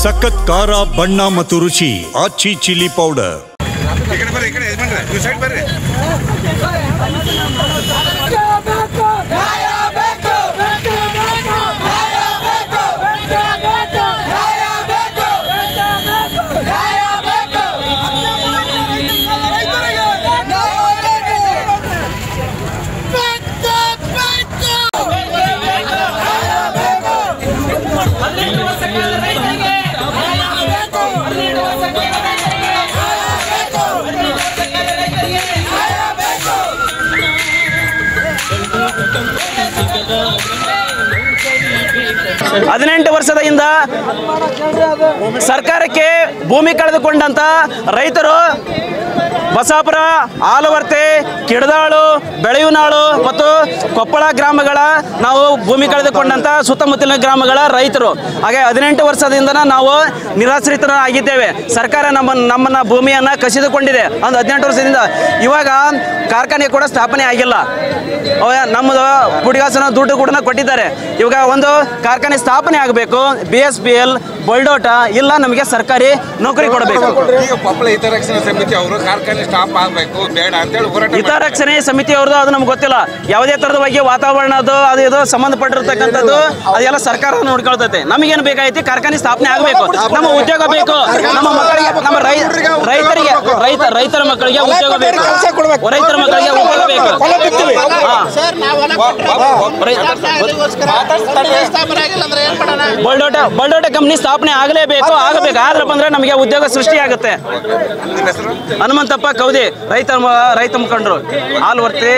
ಸಖತ್ ಖಾರ ಬಣ್ಣ ಮತ್ತು ರುಚಿ ಆಚಿ ಚಿಲ್ಲಿ ಪೌಡರ್. ಹದಿನೆಂಟು ವರ್ಷದ ಹಿಂದ ಸರ್ಕಾರಕ್ಕೆ ಭೂಮಿ ಕಳೆದುಕೊಂಡಂತ ರೈತರು ಬಸಾಪುರ, ಆಲವರ್ತೆ, ಕಿಡದಾಳು, ಬೆಳೆಯುನಾಳು ಮತ್ತು ಕೊಪ್ಪಳ ಗ್ರಾಮಗಳ ನಾವು ಭೂಮಿ ಕಳೆದುಕೊಂಡಂತ ಸುತ್ತಮುತ್ತಲಿನ ಗ್ರಾಮಗಳ ರೈತರು. ಹಾಗೆ 18 ವರ್ಷದಿಂದ ನಾವು ನಿರಾಶ್ರಿತರಾಗಿದ್ದೇವೆ. ಸರ್ಕಾರ ನಮ್ಮನ್ನ ಭೂಮಿಯನ್ನು ಕಸಿದುಕೊಂಡಿದೆ. ಒಂದು 18 ವರ್ಷದಿಂದ ಇವಾಗ ಕಾರ್ಖಾನೆ ಕೂಡ ಸ್ಥಾಪನೆ ಆಗಿಲ್ಲ. ನಮ್ಮದು ಪುಡಿಗಾಸನ ದುಡ್ಡು ಕೂಡ ಕೊಟ್ಟಿದ್ದಾರೆ. ಇವಾಗ ಒಂದು ಕಾರ್ಖಾನೆ ಸ್ಥಾಪನೆ ಆಗಬೇಕು. BSPL, ಬೊಲ್ಡೋಟಾ ಇಲ್ಲ, ನಮಗೆ ಸರ್ಕಾರಿ ನೌಕರಿ ಕೊಡಬೇಕು. ಹಿತರಕ್ಷಣೆ ಸಮಿತಿ ಅವ್ರದ್ದು ಅದು ನಮ್ಗೆ ಗೊತ್ತಿಲ್ಲ. ಯಾವುದೇ ತರದ ಬಗ್ಗೆ ವಾತಾವರಣದ್ದು ಅದು ಇದು ಸಂಬಂಧಪಟ್ಟಿರ್ತಕ್ಕಂಥದ್ದು ಅದೆಲ್ಲ ಸರ್ಕಾರ ನೋಡ್ಕೊಳ್ತೈತೆ. ನಮಗೇನು ಬೇಕಾಯ್ತು? ಕಾರ್ಖಾನೆ ಸ್ಥಾಪನೆ ಆಗಬೇಕು, ನಮ್ಮ ಉದ್ಯೋಗ ಬೇಕು, ನಮ್ಮ ಮಕ್ಕಳಿಗೆ, ನಮ್ಮ ರೈತರ ಮಕ್ಕಳಿಗೆ ಉದ್ಯೋಗ ಬೇಕು, ರೈತರ ಮಕ್ಕಳಿಗೆ ಉದ್ಯೋಗ ಬೇಕು. ಬೊಲ್ಡೋಟಾ ಕಂಪ್ನಿ ಸ್ಥಾಪನೆ ಆಗಲೇಬೇಕು. ಆದ್ರಪ್ಪ ಅಂದ್ರೆ ನಮಗೆ ಉದ್ಯೋಗ ಸೃಷ್ಟಿ ಆಗುತ್ತೆ. ಹನುಮಂತಪ್ಪ ಕೌದಿ, ರೈತ ಮುಖಂಡರು, ಆಲ್ವರ್ತಿ.